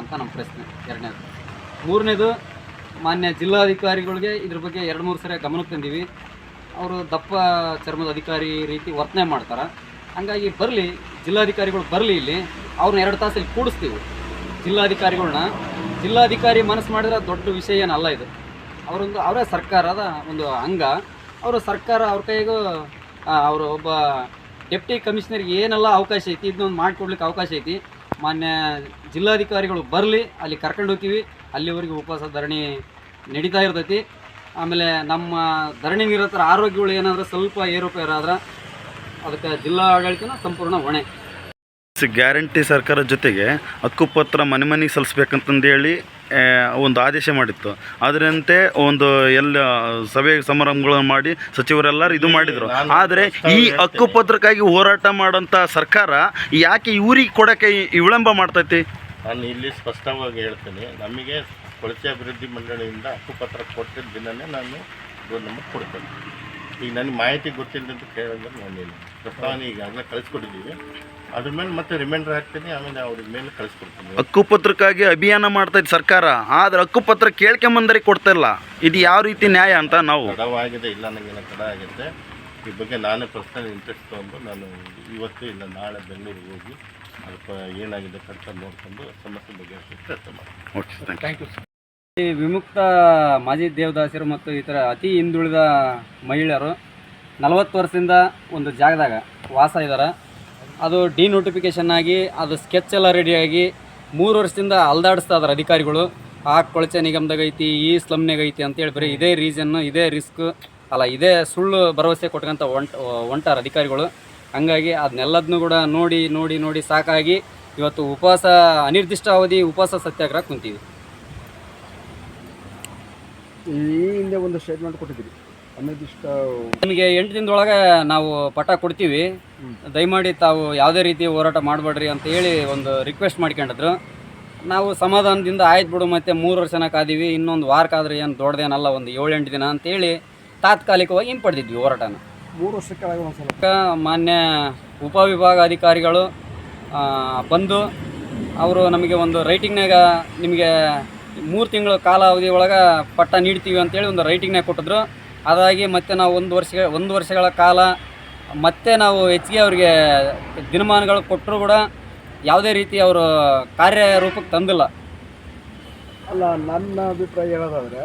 ಅಂತ ನಮ್ಮ ಪ್ರಶ್ನೆ. ಎರಡನೇದು. ಮೂರನೇದು, ಮಾನ್ಯ ಜಿಲ್ಲಾಧಿಕಾರಿಗಳಿಗೆ ಇದ್ರ ಬಗ್ಗೆ 2-3 ಸರಿ ಗಮನಕ್ಕೆ ತಂದೀವಿ. ಅವರು ದಪ್ಪ ಚರ್ಮದ ಅಧಿಕಾರಿ ರೀತಿ ವರ್ತನೆ ಮಾಡ್ತಾರೆ. ಹಂಗಾಗಿ ಬರಲಿ, ಜಿಲ್ಲಾಧಿಕಾರಿಗಳು ಬರಲಿ, ಇಲ್ಲಿ ಅವ್ರನ್ನ 2 ತಾಸು ಇಲ್ಲಿ ಕೂಡಿಸ್ತೀವಿ. ಜಿಲ್ಲಾಧಿಕಾರಿಗಳನ್ನ ಜಿಲ್ಲಾಧಿಕಾರಿ ಮನಸ್ಸು ಮಾಡಿದ್ರೆ ದೊಡ್ಡ ವಿಷಯ ಏನಲ್ಲ ಇದು. ಅವರೇ ಸರ್ಕಾರದ ಒಂದು ಅಂಗ. ಅವರು ಸರ್ಕಾರ ಅವ್ರ ಕೈಗೂ ಅವರು ಒಬ್ಬ ಡೆಪ್ಟಿ ಕಮಿಷನರ್ಗೆ ಏನೆಲ್ಲ ಅವಕಾಶ ಐತಿ ಇದನ್ನೊಂದು ಮಾಡಿಕೊಡ್ಲಿಕ್ಕೆ ಅವಕಾಶ ಐತಿ. ಮಾನ್ಯ ಜಿಲ್ಲಾಧಿಕಾರಿಗಳು ಬರಲಿ, ಅಲ್ಲಿ ಕರ್ಕೊಂಡು ಹೋಗ್ತೀವಿ. ಅಲ್ಲಿವರೆಗೂ ಉಪವಾಸ ಧರಣಿ ನಡೀತಾ ಇರ್ತೈತಿ. ಆಮೇಲೆ ನಮ್ಮ ಧರಣಿ ನಿರತರ ಆರೋಗ್ಯಗಳು ಏನಾದರೂ ಸ್ವಲ್ಪ ಏರುಪೇರಾದ್ರೆ ಅದಕ್ಕೆ ಜಿಲ್ಲಾ ಆಡಳಿತನ ಸಂಪೂರ್ಣ ಹೊಣೆ. ಗ್ಯಾರಂಟಿ ಸರ್ಕಾರದ ಜೊತೆಗೆ ಹಕ್ಕುಪತ್ರ ಮನೆ ಮನೆಗೆ ಸಲ್ಲಿಸ್ಬೇಕಂತಂದೇಳಿ ಒಂದು ಆದೇಶ ಮಾಡಿತ್ತು. ಅದರಂತೆ ಒಂದು ಎಲ್ಲ ಸಭೆ ಸಮಾರಂಭಗಳನ್ನು ಮಾಡಿ ಸಚಿವರೆಲ್ಲರೂ ಇದು ಮಾಡಿದರು. ಆದರೆ ಈ ಹಕ್ಕುಪತ್ರಕ್ಕಾಗಿ ಹೋರಾಟ ಮಾಡೋಂಥ ಸರ್ಕಾರ ಯಾಕೆ ಇವ್ರಿಗೆ ಕೊಡೋಕ್ಕೆ ವಿಳಂಬ ಮಾಡ್ತೈತಿ? ನಾನು ಇಲ್ಲಿ ಸ್ಪಷ್ಟವಾಗಿ ಹೇಳ್ತೀನಿ, ನಮಗೆ ಕೊಳಚೆ ಅಭಿವೃದ್ಧಿ ಮಂಡಳಿಯಿಂದ ಹಕ್ಕುಪತ್ರ ಕೊಟ್ಟಿದ್ದ ದಿನವೇ ನಾನು ಡೋರ್ ನಂಬರ್ ಕೊಡ್ತೇನೆ. ಈಗ ನನಗೆ ಮಾಹಿತಿ ಗೊತ್ತಿಲ್ಲದಂತ ಕೇಳಿದ್ರೆ ನಾನಿಲ್ಲ ಪ್ರಸ್ತಾವನೆ ಈಗಾಗಲೇ ಕಳಿಸ್ಕೊಟ್ಟಿದ್ದೀವಿ. ಅದ್ರ ಮೇಲೆ ಮತ್ತೆ ರಿಮೈಂಡರ್ ಹಾಕ್ತೀನಿ, ಆಮೇಲೆ ಅವ್ರ ಮೇಲೆ ಕಳಿಸ್ಕೊಡ್ತೀನಿ. ಹಕ್ಕುಪತ್ರಕ್ಕಾಗಿ ಅಭಿಯಾನ ಮಾಡ್ತೈತೆ ಸರ್ಕಾರ, ಆದರೆ ಹಕ್ಕುಪತ್ರ ಕೇಳ್ಕೊಂಬಂದರಿಗೆ ಕೊಡ್ತಾಯಿಲ್ಲ. ಇದು ಯಾವ ರೀತಿ ನ್ಯಾಯ ಅಂತ ನಾವು ತಡವಾಗಿದೆ, ಇಲ್ಲ ನನಗೇನೋ ತಡ ಆಗಿದೆ. ಈ ಬಗ್ಗೆ ನಾನೇ ಪರ್ಸನಲ್ ಇಂಟ್ರೆಸ್ಟ್ ತೊಗೊಂಡು ನಾನು ಇವತ್ತು ಇಲ್ಲ ನಾಳೆ ಬೆಂಗಳೂರಿಗೆ ಹೋಗಿ ಅದಕ್ಕೆ ಏನಾಗಿದೆ ಕಷ್ಟ ನೋಡಿಕೊಂಡು ಸಮಸ್ಯೆ ಬಗ್ಗೆ ಪ್ರಯತ್ನ ಮಾಡ್ತೀನಿ. Okay, thank you. ಈ ವಿಮುಕ್ತ ಮಾಜಿ ದೇವದಾಸರು ಮತ್ತು ಇತರ ಅತಿ ಹಿಂದುಳಿದ ಮಹಿಳೆಯರು 40 ವರ್ಷದಿಂದ ಒಂದು ಜಾಗದಾಗ ವಾಸ ಇದ್ದಾರೆ. ಅದು ಡಿನೋಟಿಫಿಕೇಷನ್ ಆಗಿ ಅದು ಸ್ಕೆಚ್ ಎಲ್ಲ ರೆಡಿಯಾಗಿ 3 ವರ್ಷದಿಂದ ಅಲ್ದಾಡಿಸ್ತಾ ಇದ್ದಾರೆ ಅಧಿಕಾರಿಗಳು. ಆ ಕೊಳಚೆ ನಿಗಮದಾಗ ಐತಿ, ಈ ಸ್ಲಮ್ನಾಗ ಐತಿ ಅಂತೇಳಿ ಬರೀ ಇದೇ ರೀಸನ್ನು, ಇದೇ ರಿಸ್ಕ್ ಅಲ್ಲ, ಇದೇ ಸುಳ್ಳು ಭರವಸೆ ಕೊಟ್ಕೊಂತ ಹೊಂಟಾರ ಅಧಿಕಾರಿಗಳು. ಹಂಗಾಗಿ ಅದನ್ನೆಲ್ಲದನ್ನೂ ಕೂಡ ನೋಡಿ ನೋಡಿ ನೋಡಿ ಸಾಕಾಗಿ ಇವತ್ತು ಉಪವಾಸ, ಅನಿರ್ದಿಷ್ಟ ಅವಧಿ ಉಪವಾಸ ಸತ್ಯಾಗ್ರಹ ಕುಂತೀವಿ. ಈ ಹಿಂದೆ ಒಂದು ಸ್ಟೇಟ್ಮೆಂಟ್ ಕೊಟ್ಟಿದ್ದೀರಿ, ಅನಿರ್ದಿಷ್ಟ ನಿಮಗೆ 8 ದಿನದೊಳಗೆ ನಾವು ಪಟ ಕೊಡ್ತೀವಿ, ದಯಮಾಡಿ ತಾವು ಯಾವುದೇ ರೀತಿ ಹೋರಾಟ ಮಾಡಬೇಡ್ರಿ ಅಂತ ಹೇಳಿ ಒಂದು ರಿಕ್ವೆಸ್ಟ್ ಮಾಡ್ಕೊಂಡಿದ್ರು. ನಾವು ಸಮಾಧಾನದಿಂದ ಆಯ್ತು ಬಿಡು, ಮತ್ತೆ 3 ವರ್ಷನ ಕಾದೀವಿ, ಇನ್ನೊಂದು ವಾರಕ್ಕಾದ್ರೆ ಏನು ದೊಡ್ಡದೇನಲ್ಲ, ಒಂದು 7-8 ದಿನ ಅಂತೇಳಿ ತಾತ್ಕಾಲಿಕವಾಗಿ ಹಿಂಪಡೆದಿದ್ವಿ ಹೋರಾಟನ. 3 ವರ್ಷಕ್ಕೆ ಒಂದ್ಸಲ ಮಾನ್ಯ ಉಪವಿಭಾಗಾಧಿಕಾರಿಗಳು ಬಂದು ಅವರು ನಮಗೆ ಒಂದು ರೈಟಿಂಗ್ನಾಗ ನಿಮಗೆ 3 ತಿಂಗಳ ಕಾಲಾವಧಿ ಒಳಗೆ ಪಟ್ಟ ನೀಡ್ತೀವಿ ಅಂತೇಳಿ ಒಂದು ರೈಟಿಂಗ್ನಾಗ ಕೊಟ್ಟಿದ್ರು. ಅದಾಗಿ ಮತ್ತೆ ನಾವು 1 ವರ್ಷಗಳ ಕಾಲ ಮತ್ತೆ ನಾವು ಹೆಚ್ಚಿಗೆ ಅವರಿಗೆ ದಿನಮಾನಗಳು ಕೊಟ್ಟರು ಕೂಡ ಯಾವುದೇ ರೀತಿ ಅವರು ಕಾರ್ಯರೂಪಕ್ಕೆ ತಂದಿಲ್ಲ. ಅಲ್ಲ, ನನ್ನ ಅಭಿಪ್ರಾಯ ಹೇಳೋದಾದರೆ